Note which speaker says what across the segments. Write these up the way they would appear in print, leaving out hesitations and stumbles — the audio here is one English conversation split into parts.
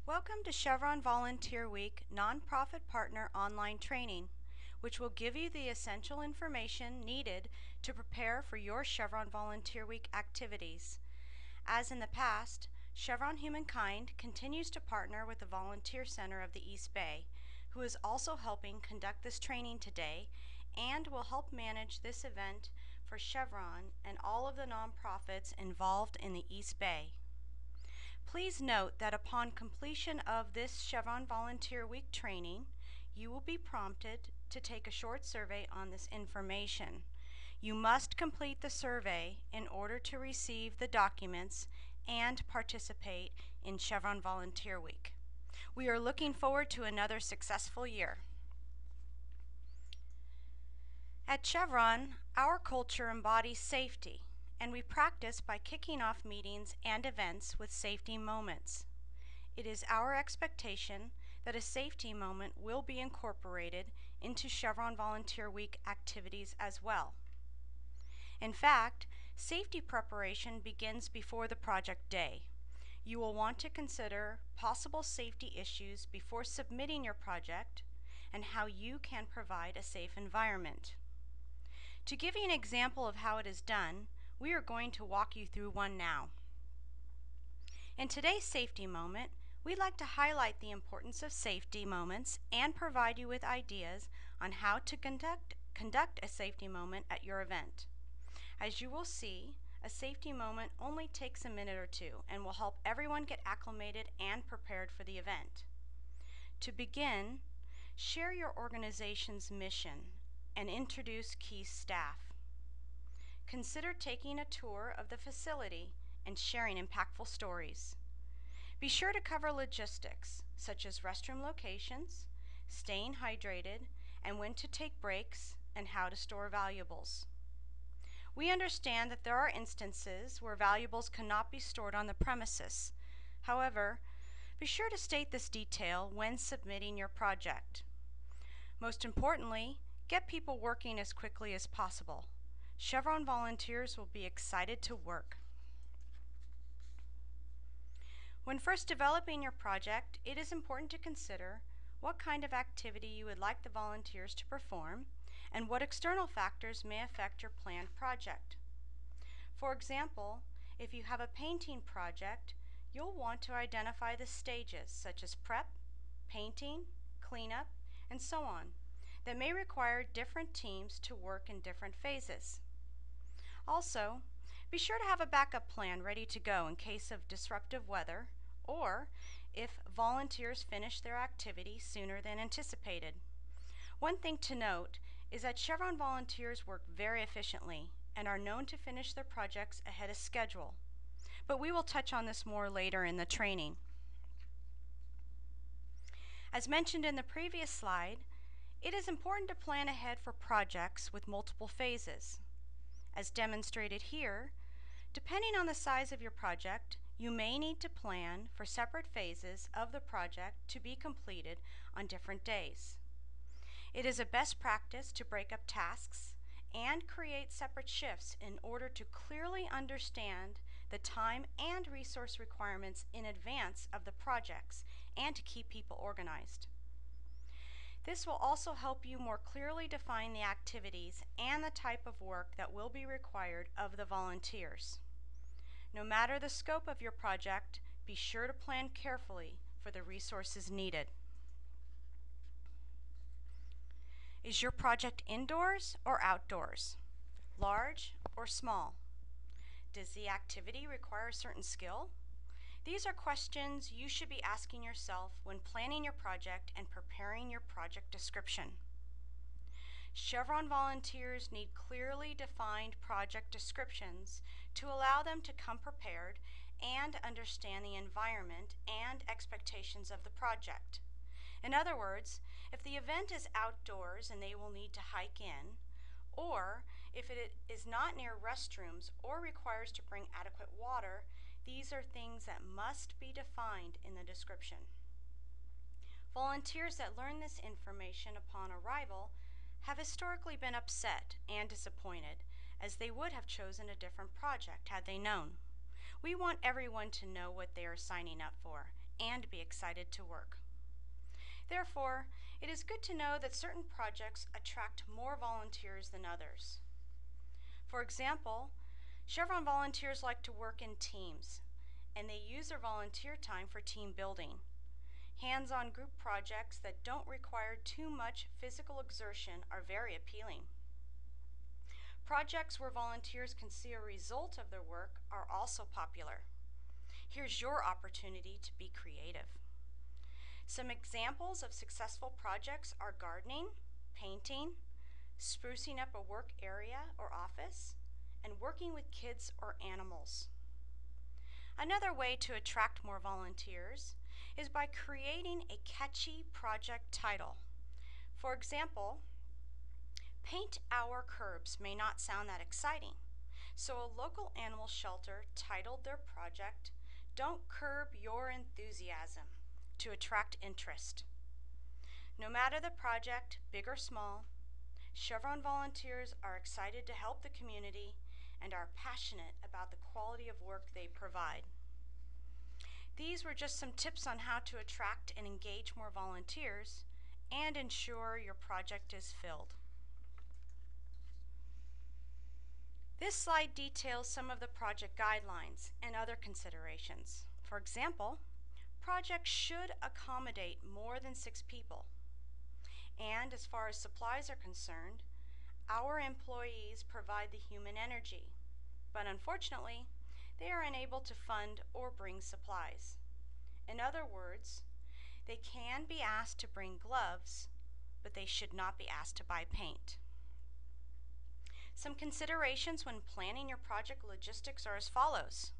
Speaker 1: Welcome to Chevron Volunteer Week Nonprofit Partner Online Training, which will give you the essential information needed to prepare for your Chevron Volunteer Week activities. As in the past, Chevron Humankind continues to partner with the Volunteer Center of the East Bay, who is also helping conduct this training today and will help manage this event for Chevron and all of the nonprofits involved in the East Bay. Please note that upon completion of this Chevron Volunteer Week training, you will be prompted to take a short survey on this information. You must complete the survey in order to receive the documents and participate in Chevron Volunteer Week. We are looking forward to another successful year. At Chevron, our culture embodies safety, and we practice by kicking off meetings and events with safety moments. It is our expectation that a safety moment will be incorporated into Chevron Volunteer Week activities as well. In fact, safety preparation begins before the project day. You will want to consider possible safety issues before submitting your project and how you can provide a safe environment. To give you an example of how it is done, we are going to walk you through one now. In today's safety moment, we'd like to highlight the importance of safety moments and provide you with ideas on how to conduct a safety moment at your event. As you will see, a safety moment only takes a minute or two and will help everyone get acclimated and prepared for the event. To begin, share your organization's mission and introduce key staff. Consider taking a tour of the facility and sharing impactful stories. Be sure to cover logistics, such as restroom locations, staying hydrated, and when to take breaks, and how to store valuables. We understand that there are instances where valuables cannot be stored on the premises. However, be sure to state this detail when submitting your project. Most importantly, get people working as quickly as possible. Chevron volunteers will be excited to work. When first developing your project, it is important to consider what kind of activity you would like the volunteers to perform and what external factors may affect your planned project. For example, if you have a painting project, you'll want to identify the stages such as prep, painting, cleanup, and so on that may require different teams to work in different phases. Also, be sure to have a backup plan ready to go in case of disruptive weather or if volunteers finish their activity sooner than anticipated. One thing to note is that Chevron volunteers work very efficiently and are known to finish their projects ahead of schedule, but we will touch on this more later in the training. As mentioned in the previous slide, it is important to plan ahead for projects with multiple phases. As demonstrated here, depending on the size of your project, you may need to plan for separate phases of the project to be completed on different days. It is a best practice to break up tasks and create separate shifts in order to clearly understand the time and resource requirements in advance of the projects and to keep people organized. This will also help you more clearly define the activities and the type of work that will be required of the volunteers. No matter the scope of your project, be sure to plan carefully for the resources needed. Is your project indoors or outdoors? Large or small? Does the activity require a certain skill? These are questions you should be asking yourself when planning your project and preparing your project description. Chevron volunteers need clearly defined project descriptions to allow them to come prepared and understand the environment and expectations of the project. In other words, if the event is outdoors and they will need to hike in, or if it is not near restrooms or requires to bring adequate water, these are things that must be defined in the description. Volunteers that learn this information upon arrival have historically been upset and disappointed, as they would have chosen a different project had they known. We want everyone to know what they are signing up for and be excited to work. Therefore, it is good to know that certain projects attract more volunteers than others. For example, Chevron volunteers like to work in teams, and they use their volunteer time for team building. Hands-on group projects that don't require too much physical exertion are very appealing. Projects where volunteers can see a result of their work are also popular. Here's your opportunity to be creative. Some examples of successful projects are gardening, painting, sprucing up a work area or office, and working with kids or animals. Another way to attract more volunteers is by creating a catchy project title. For example, Paint Our Curbs may not sound that exciting, so a local animal shelter titled their project, Don't Curb Your Enthusiasm, to attract interest. No matter the project, big or small, Chevron volunteers are excited to help the community and are passionate about the quality of work they provide. These were just some tips on how to attract and engage more volunteers and ensure your project is filled. This slide details some of the project guidelines and other considerations. For example, projects should accommodate more than 6 people. And as far as supplies are concerned, our employees provide the human energy, but unfortunately, they are unable to fund or bring supplies. In other words, they can be asked to bring gloves, but they should not be asked to buy paint. Some considerations when planning your project logistics are as follows.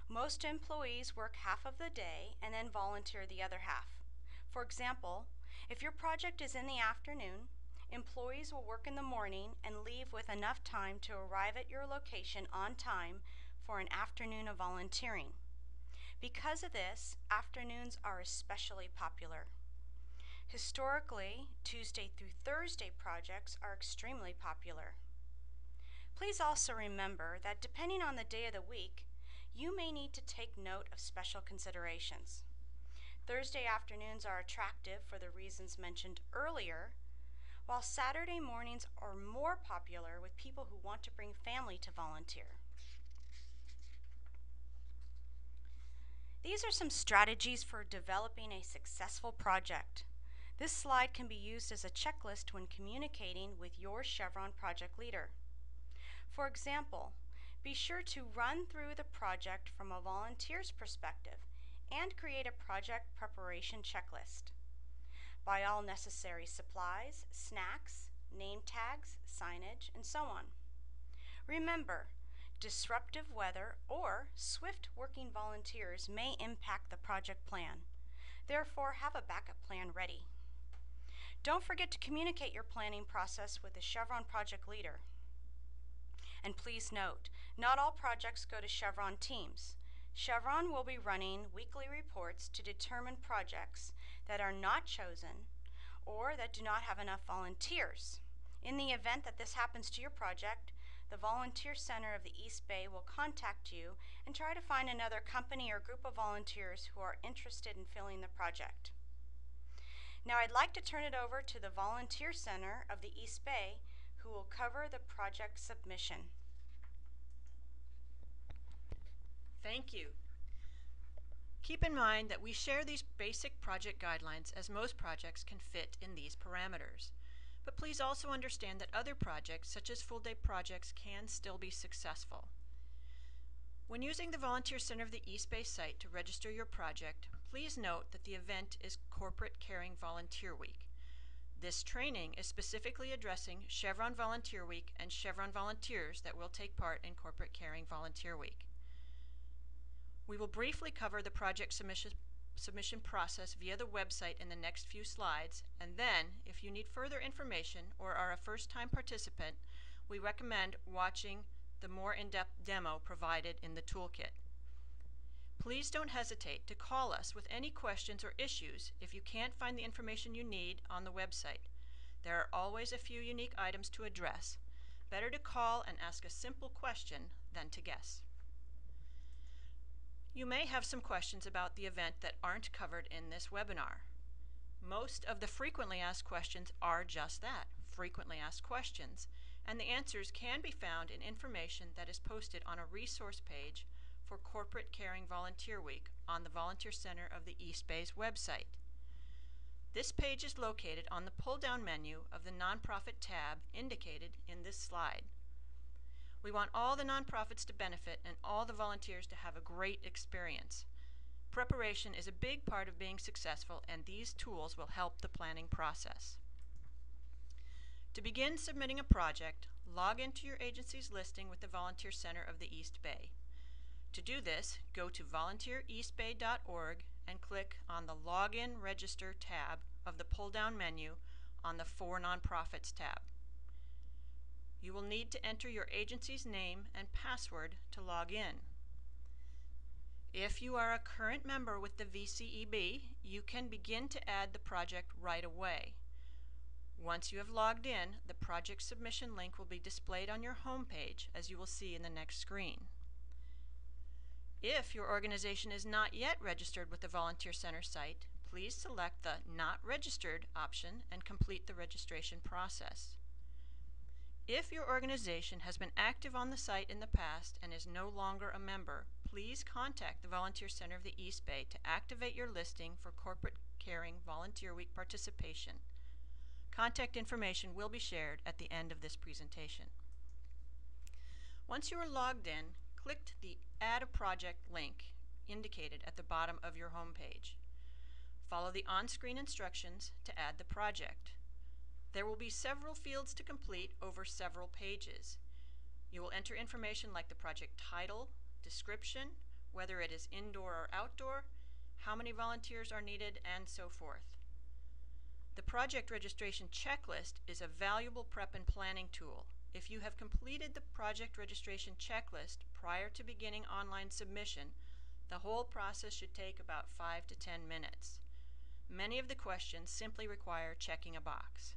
Speaker 1: Most employees work half of the day and then volunteer the other half. For example, if your project is in the afternoon, employees will work in the morning and leave with enough time to arrive at your location on time for an afternoon of volunteering. Because of this, afternoons are especially popular. Historically, Tuesday through Thursday projects are extremely popular. Please also remember that depending on the day of the week, you may need to take note of special considerations. Thursday afternoons are attractive for the reasons mentioned earlier, while Saturday mornings are more popular with people who want to bring family to volunteer. These are some strategies for developing a successful project. This slide can be used as a checklist when communicating with your Chevron project leader. For example, be sure to run through the project from a volunteer's perspective and create a project preparation checklist. Buy all necessary supplies, snacks, name tags, signage, and so on. Remember, disruptive weather or swift working volunteers may impact the project plan. Therefore, have a backup plan ready. Don't forget to communicate your planning process with the Chevron project leader. And please note, not all projects go to Chevron teams. Chevron will be running weekly reports to determine projects that are not chosen or that do not have enough volunteers. In the event that this happens to your project, the Volunteer Center of the East Bay will contact you and try to find another company or group of volunteers who are interested in filling the project. Now I'd like to turn it over to the Volunteer Center of the East Bay, who will cover the project submission.
Speaker 2: Thank you. Keep in mind that we share these basic project guidelines as most projects can fit in these parameters. But please also understand that other projects, such as full-day projects, can still be successful. When using the Volunteer Center of the East Bay site to register your project, please note that the event is Corporate Caring Volunteer Week. This training is specifically addressing Chevron Volunteer Week and Chevron volunteers that will take part in Corporate Caring Volunteer Week. We will briefly cover the project submission process via the website in the next few slides, and then, if you need further information or are a first-time participant, we recommend watching the more in-depth demo provided in the toolkit. Please don't hesitate to call us with any questions or issues if you can't find the information you need on the website. There are always a few unique items to address. Better to call and ask a simple question than to guess. You may have some questions about the event that aren't covered in this webinar. Most of the frequently asked questions are just that, frequently asked questions, and the answers can be found in information that is posted on a resource page for Corporate Caring Volunteer Week on the Volunteer Center of the East Bay's website. This page is located on the pull-down menu of the Nonprofit tab indicated in this slide. We want all the nonprofits to benefit and all the volunteers to have a great experience. Preparation is a big part of being successful, and these tools will help the planning process. To begin submitting a project, log into your agency's listing with the Volunteer Center of the East Bay. To do this, go to volunteereastbay.org and click on the Login Register tab of the pull-down menu on the For Nonprofits tab. You will need to enter your agency's name and password to log in. If you are a current member with the VCEB, you can begin to add the project right away. Once you have logged in, the project submission link will be displayed on your home page, as you will see in the next screen. If your organization is not yet registered with the Volunteer Center site, please select the Not Registered option and complete the registration process. If your organization has been active on the site in the past and is no longer a member, please contact the Volunteer Center of the East Bay to activate your listing for Corporate Caring Volunteer Week participation. Contact information will be shared at the end of this presentation. Once you are logged in, click the Add a Project link indicated at the bottom of your home page. Follow the on-screen instructions to add the project. There will be several fields to complete over several pages. You will enter information like the project title, description, whether it is indoor or outdoor, how many volunteers are needed, and so forth. The project registration checklist is a valuable prep and planning tool. If you have completed the project registration checklist prior to beginning online submission, the whole process should take about 5 to 10 minutes. Many of the questions simply require checking a box.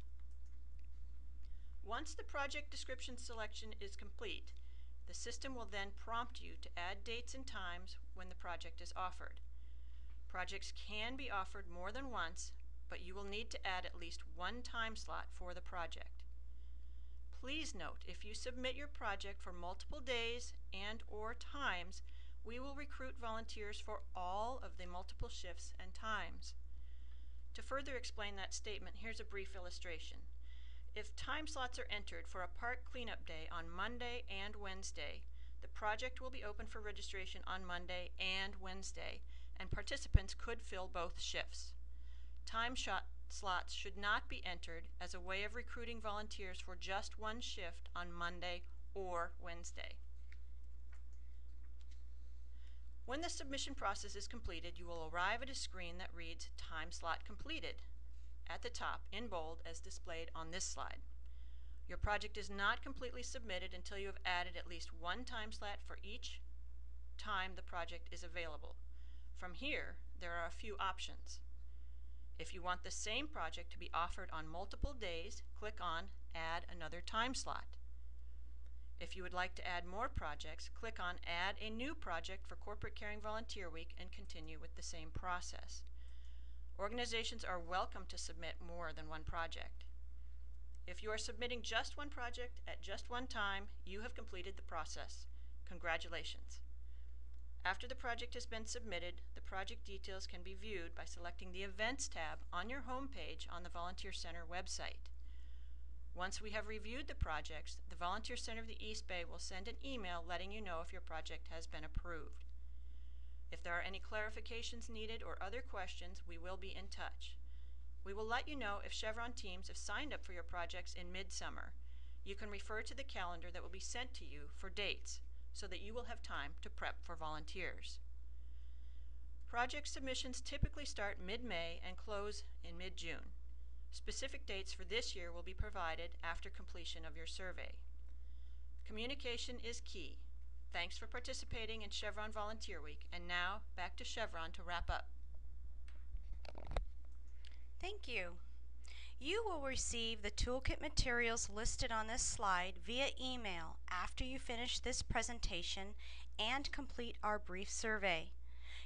Speaker 2: Once the project description selection is complete, the system will then prompt you to add dates and times when the project is offered. Projects can be offered more than once, but you will need to add at least one time slot for the project. Please note, if you submit your project for multiple days and/or times, we will recruit volunteers for all of the multiple shifts and times. To further explain that statement, here's a brief illustration. If time slots are entered for a park cleanup day on Monday and Wednesday, the project will be open for registration on Monday and Wednesday, and participants could fill both shifts. Time slots should not be entered as a way of recruiting volunteers for just one shift on Monday or Wednesday. When the submission process is completed, you will arrive at a screen that reads Time Slot Completed at the top in bold as displayed on this slide. Your project is not completely submitted until you have added at least one time slot for each time the project is available. From here, there are a few options. If you want the same project to be offered on multiple days, click on Add Another Time Slot. If you would like to add more projects, click on Add a New Project for Corporate Caring Volunteer Week and continue with the same process. Organizations are welcome to submit more than one project. If you are submitting just one project at just one time, you have completed the process. Congratulations. After the project has been submitted, the project details can be viewed by selecting the Events tab on your home page on the Volunteer Center website. Once we have reviewed the projects, the Volunteer Center of the East Bay will send an email letting you know if your project has been approved. If there are any clarifications needed or other questions, we will be in touch. We will let you know if Chevron teams have signed up for your projects in midsummer. You can refer to the calendar that will be sent to you for dates so that you will have time to prep for volunteers. Project submissions typically start mid-May and close in mid-June. Specific dates for this year will be provided after completion of your survey. Communication is key. Thanks for participating in Chevron Volunteer Week, and now back to Chevron to wrap up.
Speaker 1: Thank you. You will receive the toolkit materials listed on this slide via email after you finish this presentation and complete our brief survey.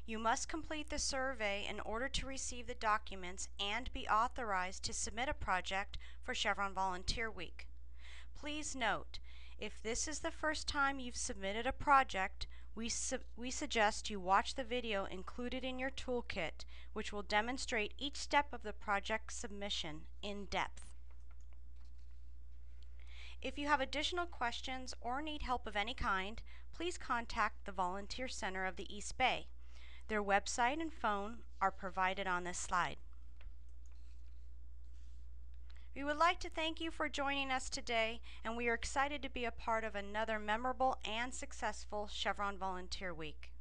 Speaker 1: You must complete the survey in order to receive the documents and be authorized to submit a project for Chevron Volunteer Week. Please note, if this is the first time you've submitted a project, we suggest you watch the video included in your toolkit, which will demonstrate each step of the project submission in depth. If you have additional questions or need help of any kind, please contact the Volunteer Center of the East Bay. Their website and phone are provided on this slide. We would like to thank you for joining us today, and we are excited to be a part of another memorable and successful Chevron Volunteer Week.